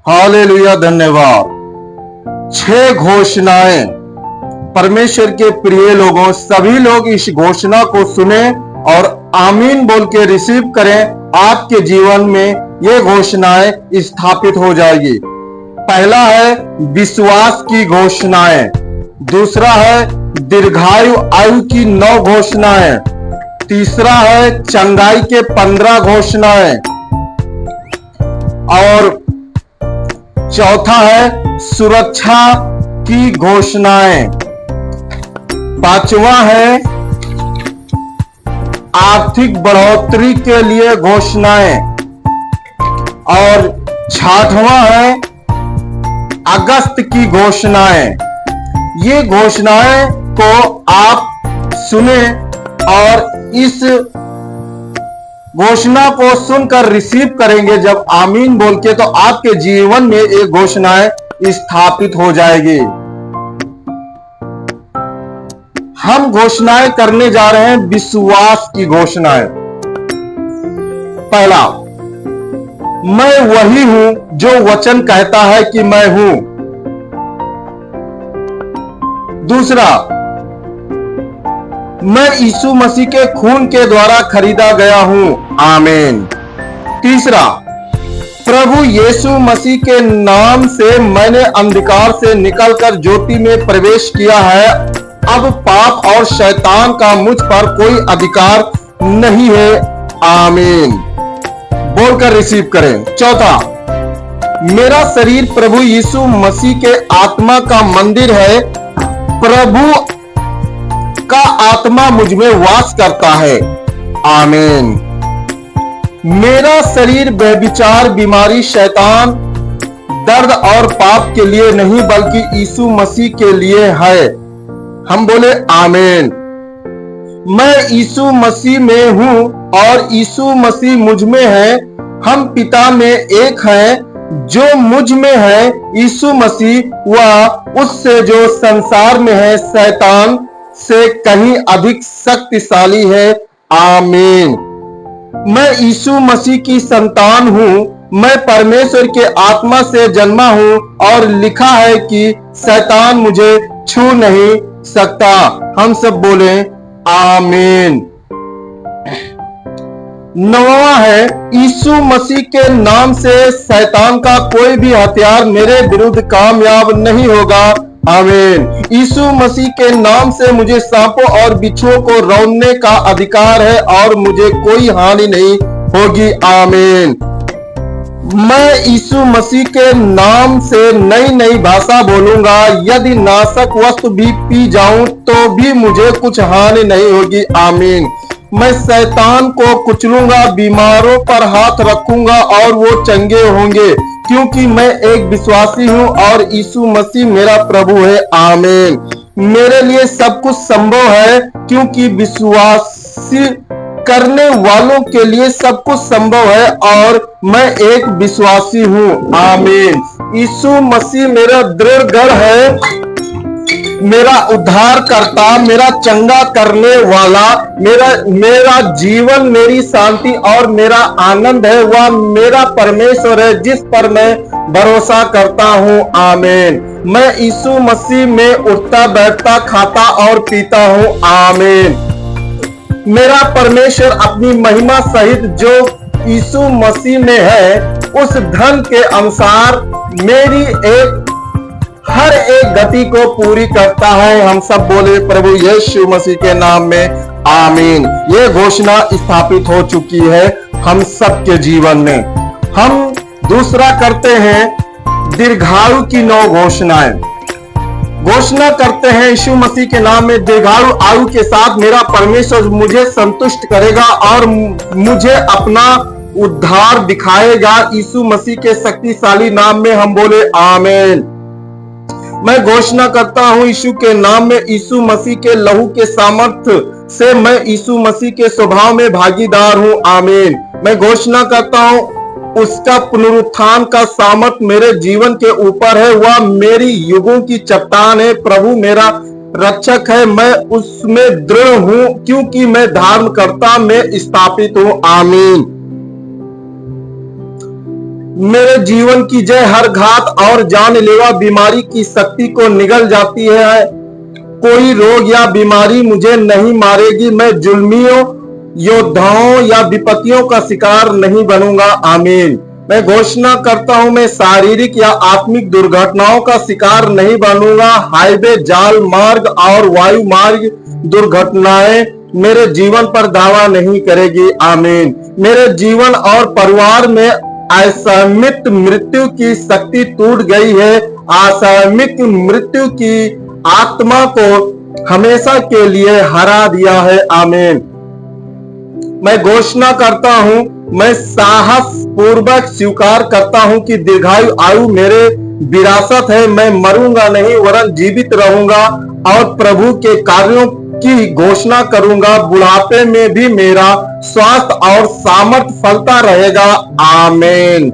Hallelujah, धन्यवाद। 6 घोषणाएं। परमेश्वर के प्रिय लोगों, सभी लोग इस घोषणा को सुने और आमीन बोल के रिसीव करें। आपके जीवन में ये घोषणाएं स्थापित हो जाएगी। पहला है विश्वास की घोषणाएं। दूसरा है दीर्घायु आयु की 9 घोषणाएं। तीसरा है चंगाई के 15 घोषणाएं। और चौथा है सुरक्षा की घोषणाएं। पांचवा है आर्थिक बढ़ोतरी के लिए घोषणाएं। और छठवां है अगस्त की घोषणाएं। ये घोषणाएं को आप सुने और इस घोषणा को सुनकर रिसीव करेंगे जब आमीन बोल के, तो आपके जीवन में ये घोषणाएं स्थापित हो जाएगी। हम घोषणाएं करने जा रहे हैं विश्वास की घोषणाएं। पहला, मैं वही हूं जो वचन कहता है कि मैं हूं। दूसरा, मैं यीशु मसीह के खून के द्वारा खरीदा गया हूं। आमीन। तीसरा, प्रभु यीशु मसीह के नाम से मैंने अंधकार से निकलकर ज्योति में प्रवेश किया है। अब पाप और शैतान का मुझ पर कोई अधिकार नहीं है। आमीन बोलकर रिसीव करें। चौथा, मेरा शरीर प्रभु यीशु मसीह के आत्मा का मंदिर है। प्रभु का आत्मा मुझ में वास करता है। आमीन। मेरा शरीर व्यभिचार, बीमारी, शैतान, दर्द और पाप के लिए नहीं बल्कि यीशु मसीह के लिए है। हम बोले आमीन। मैं यीशु मसीह में हूं और यीशु मसीह मुझ में है। हम पिता में एक हैं। जो मुझ में है यीशु मसीह, वह उससे जो संसार में है शैतान से कहीं अधिक शक्तिशाली है। आमीन। मैं यीशु मसीह की संतान हूं। मैं परमेश्वर के आत्मा से जन्मा हूं और लिखा है कि शैतान मुझे छू नहीं सकता। हम सब बोले आमीन। 9वां है यीशु मसीह के नाम से शैतान का कोई भी हथियार मेरे विरुद्ध कामयाब नहीं होगा। आमीन। यीशु मसीह के नाम से मुझे सांपों और बिच्छुओं को रौंदने का अधिकार है और मुझे कोई हानि नहीं होगी। आमीन। मैं यीशु मसीह के नाम से नई नई भाषा बोलूंगा। यदि नाशक वस्तु भी पी जाऊं तो भी मुझे कुछ हानि नहीं होगी। आमीन। मैं शैतान को कुचलूंगा, बीमारों पर हाथ रखूंगा और वो चंगे होंगे, क्योंकि मैं एक विश्वासी हूं और यीशु मसीह मेरा प्रभु है। आमीन। मेरे लिए सब कुछ संभव है, क्योंकि विश्वासी करने वालों के लिए सब कुछ संभव है और मैं एक विश्वासी हूं। आमीन। यीशु मसीह मेरा दृढ़ गढ़ है, मेरा उद्धार करता, मेरा चंगा करने वाला, मेरा जीवन, मेरी शांति और मेरा आनंद है। वह मेरा परमेश्वर है जिस पर मैं भरोसा करता हूं। आमीन। मैं यीशु मसीह में उठता, बैठता, खाता और पीता हूं। आमीन। मेरा परमेश्वर अपनी महिमा सहित जो यीशु मसीह में है, उस धन के अनुसार मेरी हर एक गति को पूरी करता है। हम सब बोले प्रभु यीशु मसीह के नाम में आमीन। ये घोषणा स्थापित हो चुकी है हम सबके जीवन में। हम दूसरा करते हैं दीर्घायु की 9 घोषणाएं। घोषणा करते हैं यीशु मसीह के नाम में, दीर्घायु आयु के साथ मेरा परमेश्वर मुझे संतुष्ट करेगा और मुझे अपना उद्धार दिखाएगा। यीशु मसीह के शक्तिशाली नाम में हम बोले आमीन। मैं घोषणा करता हूं यीशु के नाम में, यीशु मसीह के लहू के सामर्थ्य से मैं यीशु मसीह के स्वभाव में भागीदार हूं। आमीन। मैं घोषणा करता हूं उसका पुनरुत्थान का सामर्थ्य मेरे जीवन के ऊपर है। वह मेरी युगों की चट्टान है। प्रभु मेरा रक्षक है। मैं उसमें दृढ़ हूं, क्योंकि मैं धार्मिकता में स्थापित हूं। आमीन। मेरे जीवन की जय हर घात और जानलेवा बीमारी की शक्ति को निगल जाती है। कोई रोग या बीमारी मुझे नहीं मारेगी। मैं जुल्मियों, योद्धाओं या विपत्तियों का शिकार नहीं बनूंगा। आमीन। मैं घोषणा करता हूं, मैं शारीरिक या आत्मिक दुर्घटनाओं का शिकार नहीं बनूंगा। हाईवे, जाल मार्ग और वायु मार्ग दुर्घटनाएं मेरे जीवन पर दावा नहीं करेगी। आमीन। मेरे जीवन और परिवार में असमित मृत्यु की शक्ति टूट गई है। असमित मृत्यु की आत्मा को हमेशा के लिए हरा दिया है। आमीन। मैं घोषणा करता हूं, मैं साहस पूर्वक स्वीकार करता हूं कि दीर्घायु आयु मेरे विरासत है। मैं मरूंगा नहीं वरन जीवित रहूंगा और प्रभु के कार्यों की घोषणा करूंगा। बुढ़ापे में भी मेरा स्वास्थ्य और सामर्थ फलता रहेगा। आमीन।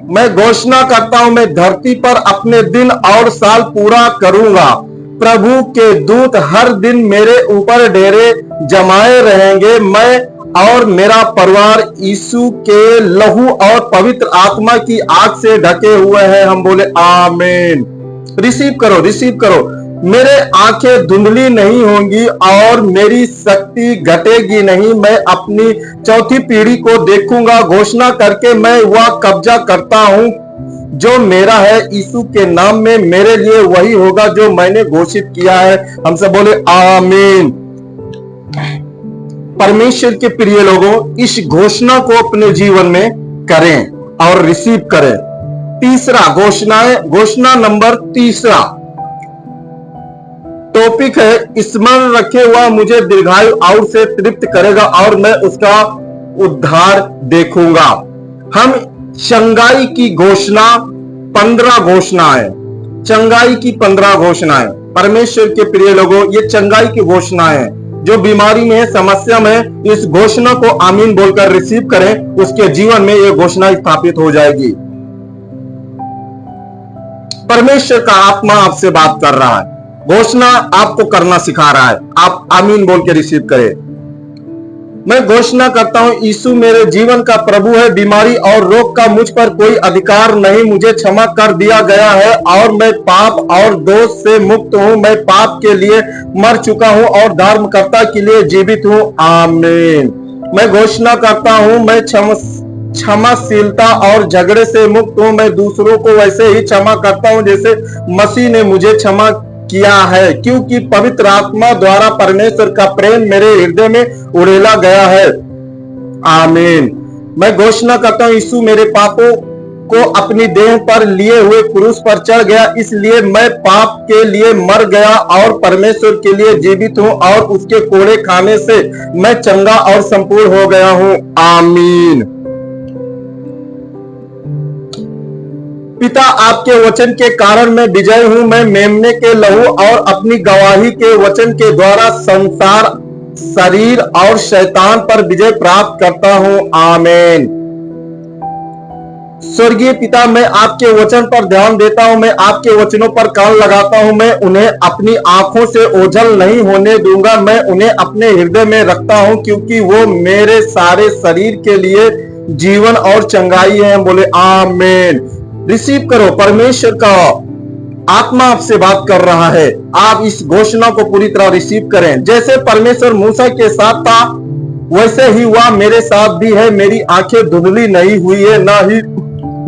मैं घोषणा करता हूं, मैं धरती पर अपने दिन और साल पूरा करूंगा। प्रभु के दूत हर दिन मेरे ऊपर डेरे जमाए रहेंगे। मैं और मेरा परिवार यीशु के लहू और पवित्र आत्मा की आग से ढके हुए हैं। हम बोले आमीन। रिसीव करो, रिसीव करो। मेरे आंखें धुंधली नहीं होंगी और मेरी शक्ति घटेगी नहीं। मैं अपनी चौथी पीढ़ी को देखूंगा। घोषणा करके मैं वह कब्जा करता हूं जो मेरा है। यीशु के नाम में मेरे लिए वही होगा जो मैंने घोषित किया है। हम सब बोले आमीन। परमेश्वर के प्रिय लोगों, इस घोषणा को अपने जीवन में करें और रिसीव करें। तीसरा घोषणा नंबर तीसरा टॉपिक है, स्मरण रखे हुआ मुझे दीर्घायु आयु से तृप्त करेगा और मैं उसका उद्धार देखूंगा। हम चंगाई की घोषणा 15 घोषणाएं, चंगाई की 15 घोषणाएं। परमेश्वर के प्रिय लोगों, ये चंगाई की घोषणाएं हैं। जो बीमारी में है, समस्या में, इस घोषणा को आमीन बोलकर रिसीव करें, उसके जीवन में यह घोषणा स्थापित हो जाएगी। परमेश्वर का आत्मा आपसे बात कर रहा है, घोषणा आपको करना सिखा रहा है। आप आमीन बोल के रिसीव करें। मैं घोषणा करता हूं, यीशु मेरे जीवन का प्रभु है। बीमारी और रोग का मुझ पर कोई अधिकार नहीं। मुझे क्षमा कर दिया गया है और मैं पाप और दोष से मुक्त हूं। मैं पाप के लिए मर चुका हूं और धार्मिकता के लिए जीवित हूं। आमीन। मैं घोषणा करता हूं, मैं क्षमाशीलता और झगड़े से मुक्त हूं। मैं दूसरों को वैसे ही क्षमा करता हूं जैसे मसीह ने मुझे क्षमा किया है, क्योंकि पवित्र आत्मा द्वारा परमेश्वर का प्रेम मेरे हृदय में उड़ेला गया है। आमीन। मैं घोषणा करता हूं, यीशु मेरे पापों को अपनी देह पर लिए हुए क्रूस पर चढ़ गया, इसलिए मैं पाप के लिए मर गया और परमेश्वर के लिए जीवित हूं और उसके कोड़े खाने से मैं चंगा और संपूर्ण हो गया हूं। आमीन। पिता, आपके वचन के कारण मैं विजय हूं। मैं मेमने के लहू और अपनी गवाही के वचन के द्वारा संसार, शरीर और शैतान पर विजय प्राप्त करता हूं। आमीन। स्वर्गीय पिता, मैं आपके वचन पर ध्यान देता हूं। मैं आपके वचनों पर कान लगाता हूं। मैं उन्हें अपनी आंखों से ओझल नहीं होने दूंगा। मैं उन्हें अपने हृदय में रखता हूं, क्योंकि वो मेरे सारे शरीर के लिए जीवन और चंगाई है। बोले आमीन। रिसीव करो। परमेश्वर का आत्मा आपसे बात कर रहा है। आप इस घोषणा को पूरी तरह रिसीव करें। जैसे परमेश्वर मूसा के साथ था, वैसे ही वह मेरे साथ भी है। मेरी आंखें धुंधली नहीं हुई है, ना ही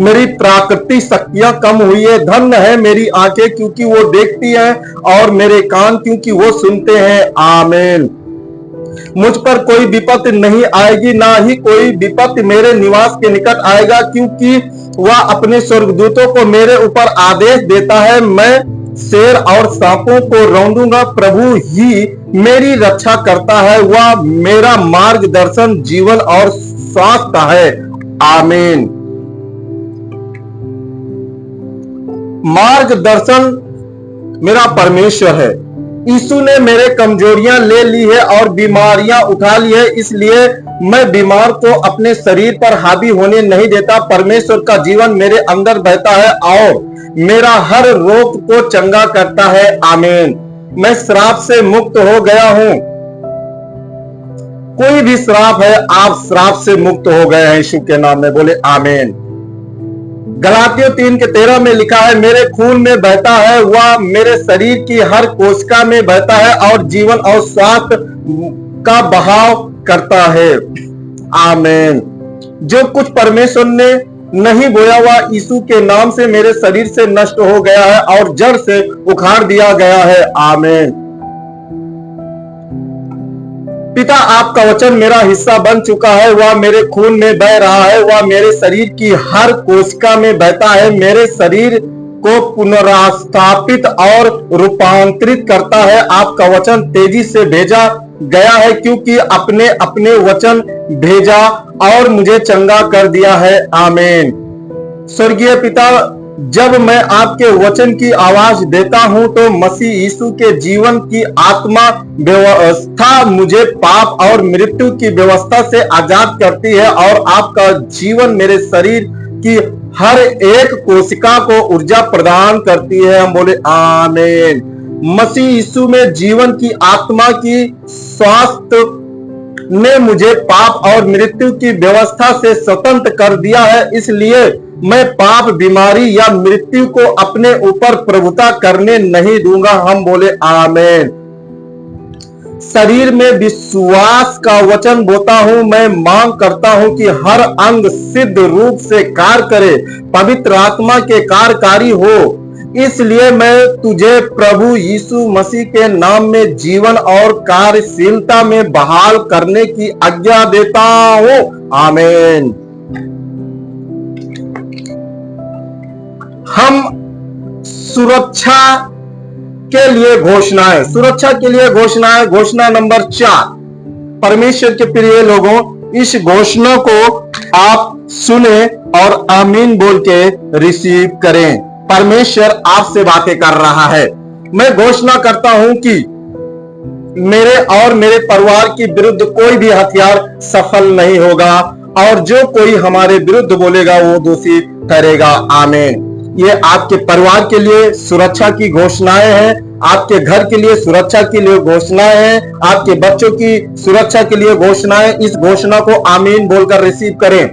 मेरी प्राकृतिक शक्तियां कम हुई है। धन्य है मेरी आंखें, क्योंकि वो देखती हैं, और मेरे कान, क्योंकि वो सुनते हैं। आमीन। मुझ पर कोई विपत्ति नहीं आएगी, ना ही कोई विपत्ति मेरे निवास के निकट आएगा, क्योंकि वह अपने स्वर्गदूतों को मेरे ऊपर आदेश देता है। मैं शेर और सांपों को रौंदूंगा। प्रभु ही मेरी रक्षा करता है। वह मेरा मार्गदर्शन, जीवन और स्वास्थ्य है। आमीन। मार्गदर्शन मेरा परमेश्वर है। यीशु ने मेरे कमजोरियां ले ली है और बीमारियां उठा ली है, इसलिए मैं बीमार को अपने शरीर पर हावी होने नहीं देता। परमेश्वर का जीवन मेरे अंदर बहता है और मेरा हर रोग को चंगा करता है। आमीन। मैं श्राप से मुक्त हो गया हूं। कोई भी श्राप है, आप श्राप से मुक्त हो गए हैं यीशु के नाम में। बोले आमीन। गलातियों 3:13 में लिखा है, मेरे खून में बहता है वह मेरे शरीर की हर कोशिका में बहता है और जीवन और स्वास्थ्य का बहाव करता है। आमीन। जो कुछ परमेश्वर ने नहीं बोया वह यीशु के नाम से मेरे शरीर से नष्ट हो गया है और जड़ से उखाड़ दिया गया है। आमीन। पिता, आपका वचन मेरा हिस्सा बन चुका है, वह मेरे खून में बह रहा है, वह मेरे शरीर की हर कोशिका में बहता है, मेरे शरीर को पुनर्स्थापित और रूपांतरित करता है। आपका वचन तेजी से भेजा गया है क्योंकि अपने अपने वचन भेजा और मुझे चंगा कर दिया है। आमीन। स्वर्गीय पिता, जब मैं आपके वचन की आवाज देता हूं तो मसीह यीशु के जीवन की आत्मा व्यवस्था मुझे पाप और मृत्यु की व्यवस्था से आजाद करती है और आपका जीवन मेरे शरीर की हर एक कोशिका को ऊर्जा प्रदान करती है। हम बोले आमीन। मसीह यीशु में जीवन की आत्मा की स्वास्थ्य ने मुझे पाप और मृत्यु की व्यवस्था से स्वतंत्र कर दिया है, इसलिए मैं पाप, बीमारी या मृत्यु को अपने ऊपर प्रभुता करने नहीं दूंगा। हम बोले आमीन। शरीर में विश्वास का वचन बोता हूं, मैं मांग करता हूं कि हर अंग सिद्ध रूप से कार्य करे, पवित्र आत्मा के कार्यकारी हो। इसलिए मैं तुझे प्रभु यीशु मसीह के नाम में जीवन और कार्यशीलता में बहाल करने की आज्ञा देता हूं। आमीन। हम सुरक्षा के लिए घोषणाएं, सुरक्षा के लिए घोषणाएं। घोषणा नंबर 4। परमेश्वर के प्रिय लोगों, इस घोषणा को आप सुने और आमीन बोल के रिसीव करें। परमेश्वर आपसे बातें कर रहा है। मैं घोषणा करता हूं कि मेरे और मेरे परिवार के विरुद्ध कोई भी हथियार सफल नहीं होगा और जो कोई हमारे विरुद्ध बोलेगा वो दोषी ठहरेगा। आमीन। ये आपके परिवार के लिए सुरक्षा की घोषणाएं हैं, आपके घर के लिए सुरक्षा के लिए घोषणाएं हैं, आपके बच्चों की सुरक्षा के लिए घोषणाएं। इस घोषणा को आमीन बोलकर रिसीव करें।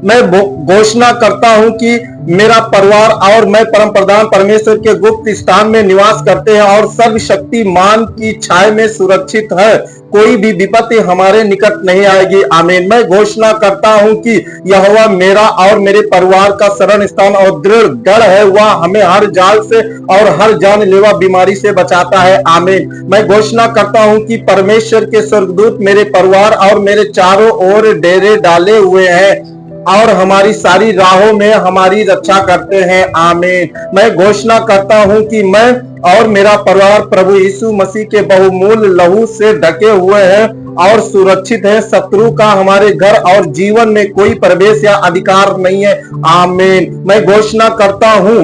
मैं घोषणा करता हूं कि मेरा परिवार और मैं परम प्रधान परमेश्वर के गुप्त स्थान में निवास करते हैं और सर्वशक्तिमान की छाया में सुरक्षित है। कोई भी विपत्ति हमारे निकट नहीं आएगी। आमीन। मैं घोषणा करता हूं कि यहोवा मेरा और मेरे परिवार का शरण स्थान और दृढ़ गढ़ है, वह हमें हर जाल से और हर जानलेवा बीमारी से बचाता है। आमीन। मैं घोषणा करता हूं कि परमेश्वर के स्वर्गदूत मेरे परिवार और मेरे चारों ओर डेरे डाले हुए हैं और हमारी सारी राहों में हमारी रक्षा करते हैं। आमीन। मैं घोषणा करता हूं कि मैं और मेरा परिवार प्रभु यीशु मसीह के बहुमूल्य लहू से ढके हुए हैं और सुरक्षित है। शत्रु का हमारे घर और जीवन में कोई प्रवेश या अधिकार नहीं है। आमीन। मैं घोषणा करता हूं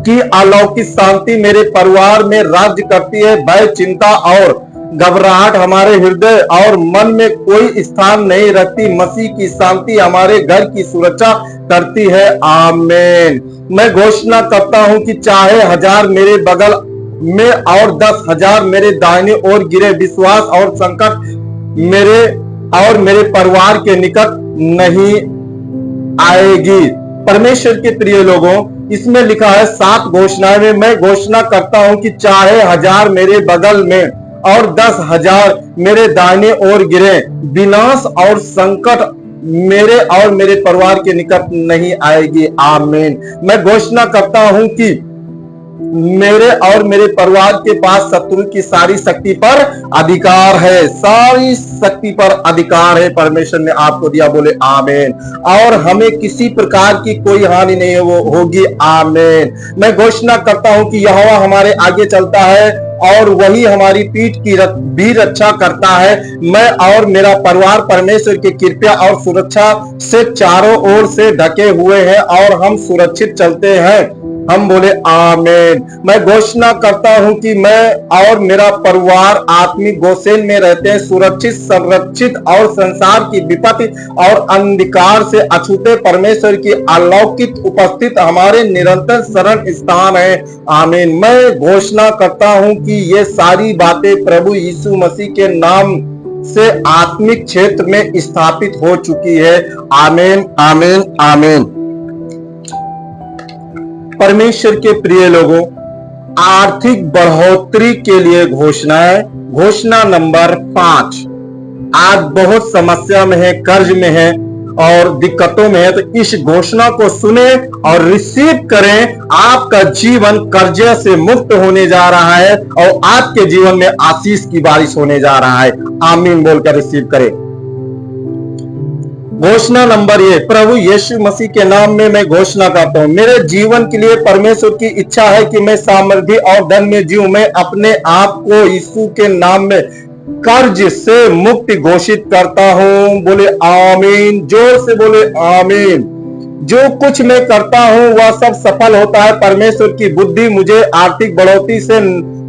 कि अलौकिक शांति मेरे परिवार में राज्य करती है। भय, चिंता और घबराहट हमारे हृदय और मन में कोई स्थान नहीं रखती। मसीह की शांति हमारे घर की सुरक्षा करती है। आमीन। मैं घोषणा करता हूं कि चाहे 1000 मेरे बगल में और 10,000 मेरे दाहिने ओर गिरे, विश्वास और संकट मेरे और मेरे परिवार के निकट नहीं आएगी। परमेश्वर के प्रिय लोगों, इसमें लिखा है 7 घोषणाएं में मैं घोषणा करता हूं कि चाहे 1000 मेरे बगल में और 10,000 मेरे दाहिने ओर गिरे, विनाश और संकट मेरे और मेरे परिवार के निकट नहीं आएगी। आमीन। मैं घोषणा करता हूं कि मेरे और मेरे परिवार के पास शत्रु की सारी शक्ति पर अधिकार है। सारी शक्ति पर अधिकार है परमेश्वर ने आपको दिया। बोले आमीन। और हमें किसी प्रकार की कोई हानि नहीं होगी। आमीन। मैं घोषणा करता हूं कि यहोवा हमारे आगे चलता है और वही हमारी पीठ की भी रक्षा करता है। मैं और मेरा परिवार परमेश्वर की कृपा और सुरक्षा से चारों ओर से ढके हुए हैं और हम सुरक्षित चलते हैं। हम बोले आमीन। मैं घोषणा करता हूं कि मैं और मेरा परिवार आत्मिक गोसेन में रहते हैं, सुरक्षित, संरक्षित और संसार की विपत्ति और अंधकार से अछूते परमेश्वर की अलौकिक उपस्थित हमारे निरंतर शरण स्थान है। आमीन। मैं घोषणा करता हूं कि ये सारी बातें प्रभु यीशु मसीह के नाम से आत्मिक क्षेत्र में स्थापित हो चुकी है। आमीन, आमीन, आमीन। परमेश्वर के प्रिय लोगों, आर्थिक बढ़ोतरी के लिए घोषणाएं। घोषणा नंबर 5। आज बहुत समस्या में है, कर्ज में है और दिक्कतों में है, तो इस घोषणा को सुने और रिसीव करें। आपका जीवन कर्जे से मुक्त होने जा रहा है और आपके जीवन में आशीष की बारिश होने जा रहा है। आमीन बोलकर रिसीव करें। घोषणा नंबर 1। प्रभु यीशु मसीह के नाम में मैं घोषणा करता हूं, मेरे जीवन के लिए परमेश्वर की इच्छा है कि मैं समृद्धि और धन में जीऊं। मैं अपने आप को यीशु के नाम में कर्ज से मुक्त घोषित करता हूं। बोले आमीन, जोर से बोले आमीन। जो कुछ मैं करता हूं वह सब सफल होता है। परमेश्वर की बुद्धि मुझे आर्थिक बढ़ोतरी से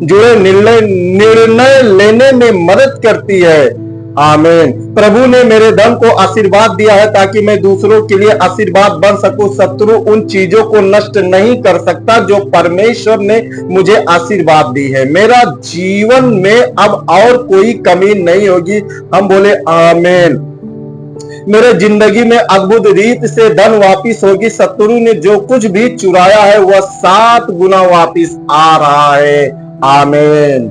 जुड़े निर्णय लेने में मदद करती है। आमीन। प्रभु ने मेरे धन को आशीर्वाद दिया है ताकि मैं दूसरों के लिए आशीर्वाद बन सकूं। शत्रु उन चीजों को नष्ट नहीं कर सकता जो परमेश्वर ने मुझे आशीर्वाद दी है। मेरा जीवन में अब और कोई कमी नहीं होगी। हम बोले आमीन। मेरे जिंदगी में अद्भुत रीत से धन वापिस होगी। शत्रु ने जो कुछ भी चुराया है वह 7 गुना वापिस आ रहा है। आमीन।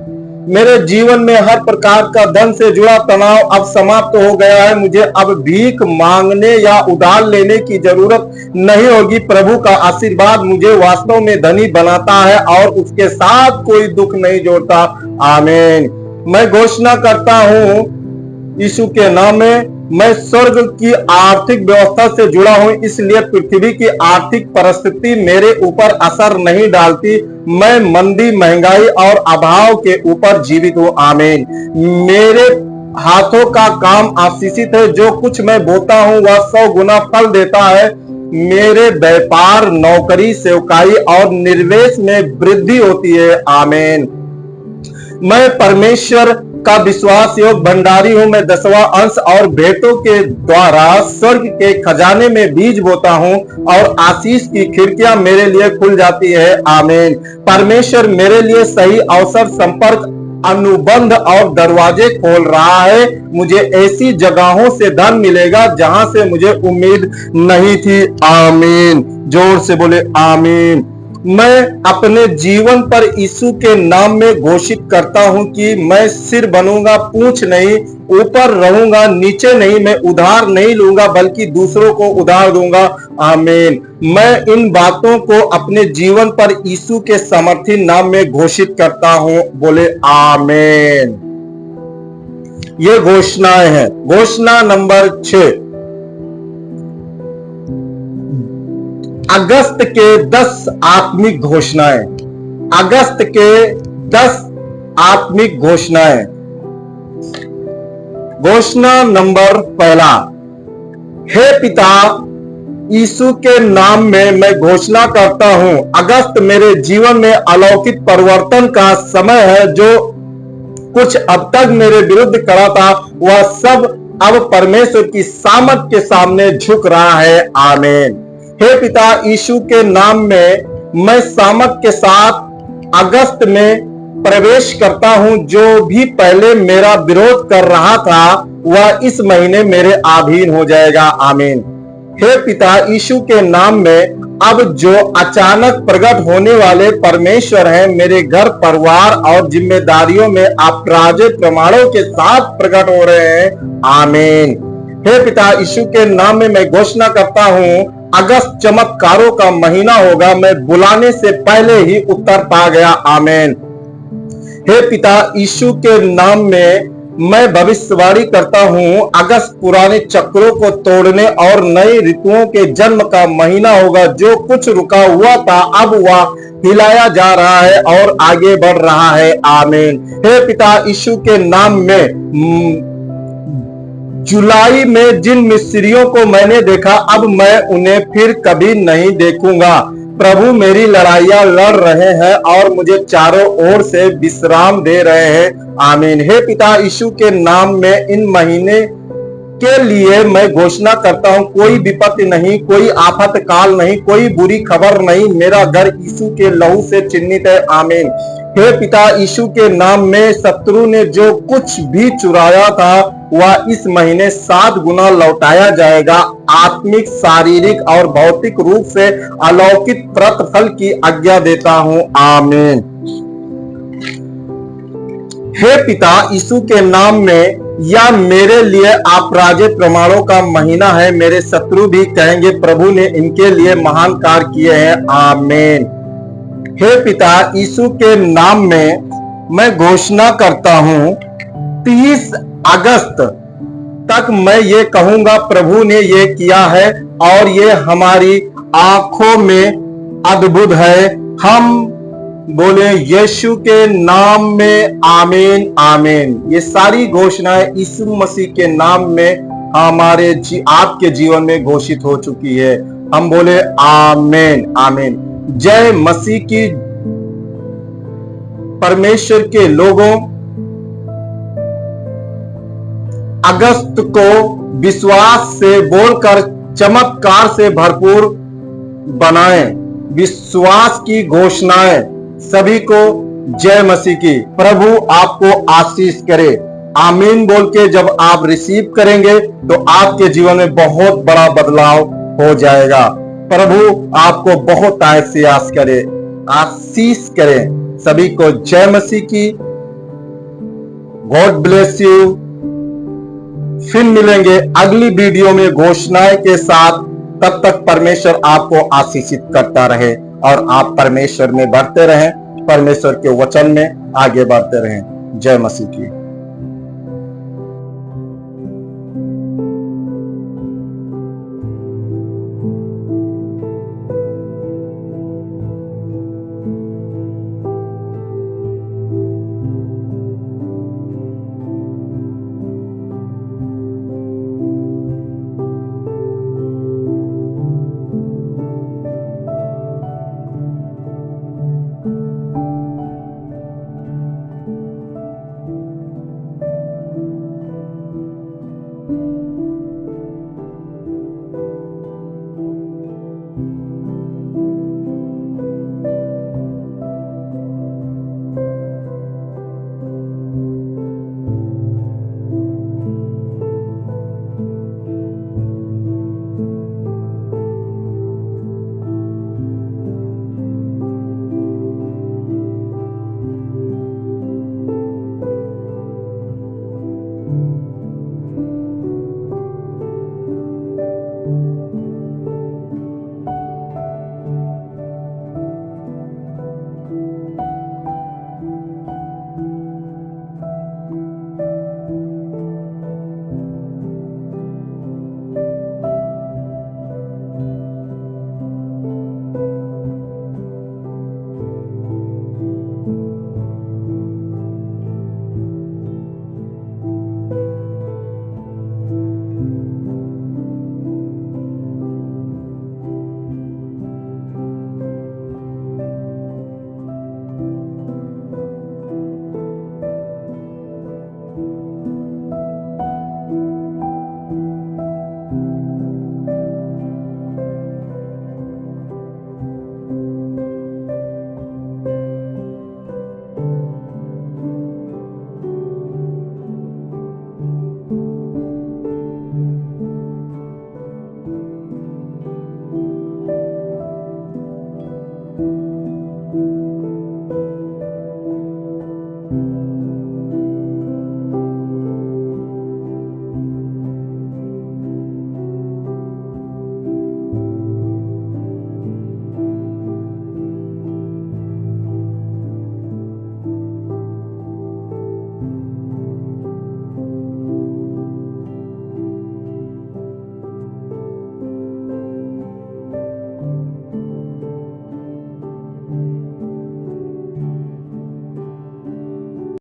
मेरे जीवन में हर प्रकार का धन से जुड़ा तनाव अब समाप्त हो गया है। मुझे अब भीख मांगने या उधार लेने की जरूरत नहीं होगी। प्रभु का आशीर्वाद मुझे वास्तव में धनी बनाता है और उसके साथ कोई दुख नहीं जोड़ता। आमीन। मैं घोषणा करता हूं यीशु के नाम में, मैं स्वर्ग की आर्थिक व्यवस्था से जुड़ा हूं, इसलिए पृथ्वी की आर्थिक परिस्थिति मेरे ऊपर असर नहीं डालती। मैं मंदी, महंगाई और अभाव के ऊपर जीवित हूं। आमीन। मेरे हाथों का काम आशीषित है। जो कुछ मैं बोता हूं वह 100 गुना फल देता है। मेरे व्यापार, नौकरी, सेवकाई और निवेश में वृद्धि होती है। आमीन। मैं परमेश्वर का विश्वास योग भंडारी हूं। मैं 10वां अंश और भेंटों के द्वारा स्वर्ग के खजाने में बीज बोता हूं और आशीष की खिड़कियां मेरे लिए खुल जाती है। आमीन। परमेश्वर मेरे लिए सही अवसर, संपर्क, अनुबंध और दरवाजे खोल रहा है। मुझे ऐसी जगहों से धन मिलेगा जहां से मुझे उम्मीद नहीं थी। आमीन। जोर से बोले आमीन। मैं अपने जीवन पर यीशु के नाम में घोषित करता हूं कि मैं सिर बनूंगा, पूंछ नहीं, ऊपर रहूंगा, नीचे नहीं। मैं उधार नहीं लूंगा बल्कि दूसरों को उधार दूंगा। आमीन। मैं इन बातों को अपने जीवन पर यीशु के सामर्थी नाम में घोषित करता हूं। बोले आमीन। ये घोषणाएं हैं। घोषणा नंबर 6। अगस्त के 10 आत्मिक घोषणाएं। अगस्त के 10 आत्मिक घोषणाएं। घोषणा नंबर 1। हे पिता, यीशु के नाम में मैं घोषणा करता हूं, अगस्त मेरे जीवन में अलौकिक परिवर्तन का समय है। जो कुछ अब तक मेरे विरुद्ध खड़ा था वह सब अब परमेश्वर की सामर्थ के सामने झुक रहा है। आमीन। हे पिता, यीशु के नाम में मैं सामर्थ के साथ अगस्त में प्रवेश करता हूं। जो भी पहले मेरा विरोध कर रहा था वह इस महीने मेरे अधीन हो जाएगा। आमीन। हे पिता, यीशु के नाम में अब जो अचानक प्रकट होने वाले परमेश्वर हैं मेरे घर, परिवार और जिम्मेदारियों में अपराजित प्रमाणों के साथ प्रकट हो रहे हैं। आमीन। हे पिता, यीशु के नाम में मैं घोषणा करता हूं, अगस्त चमत्कारों का महीना होगा। मैं बुलाने से पहले ही उत्तर पा गया। आमीन। हे पिता, यीशु के नाम में मैं भविष्यवाणी करता हूं, अगस्त पुराने चक्रों को तोड़ने और नई ऋतुओं के जन्म का महीना होगा। जो कुछ रुका हुआ था अब वह हिलाया जा रहा है और आगे बढ़ रहा है। आमीन। हे पिता, यीशु के नाम में जुलाई में जिन मिस्रियों को मैंने देखा अब मैं उन्हें फिर कभी नहीं देखूंगा। प्रभु मेरी लड़ाइयां लड़ रहे हैं और मुझे चारों ओर से विश्राम दे रहे हैं। आमीन। हे पिता, यीशु के नाम में इन महीने के लिए मैं घोषणा करता हूं, कोई विपत्ति नहीं, कोई आफत काल नहीं, कोई बुरी खबर नहीं। मेरा घर यीशु के लहू से चिन्हित है। आमीन। हे पिता, यीशु के नाम में शत्रु ने जो कुछ भी चुराया था वह इस महीने 7 गुना लौटाया जाएगा। आत्मिक, शारीरिक और भौतिक रूप से अलौकिक प्रतिफल की आज्ञा देता हूं। आमीन। हे पिता, यीशु के नाम में या मेरे लिए अपराजित प्रमाणों का महीना है। मेरे शत्रु भी कहेंगे प्रभु ने इनके लिए महान कार्य किए हैं। आमीन। हे पिता, यीशु के नाम में मैं घोषणा करता हूं 30 अगस्त तक मैं ये कहूंगा प्रभु ने ये किया है और ये हमारी आंखों में अद्भुत है। हम बोले यीशु के नाम में आमीन आमीन। ये सारी घोषणाएं यीशु मसीह के नाम में हमारे आपके जीवन में घोषित हो चुकी है। हम बोले आमीन आमीन। जय मसीह की। परमेश्वर के लोगों, अगस्त को विश्वास से बोलकर चमत्कार से भरपूर बनाएं। विश्वास की घोषणाएं सभी को जय मसीह की। प्रभु आपको आशीष करे। आमीन बोल के जब आप रिसीव करेंगे तो आपके जीवन में बहुत बड़ा बदलाव हो जाएगा। प्रभु आपको बहुत आशीष करे, आशीष करे। सभी को जय मसीह की। God bless you. फिर मिलेंगे अगली वीडियो में घोषणाएं के साथ। तब तक परमेश्वर आपको आशीषित करता रहे और आप परमेश्वर में बढ़ते रहें, परमेश्वर के वचन में आगे बढ़ते रहें। जय मसीह की।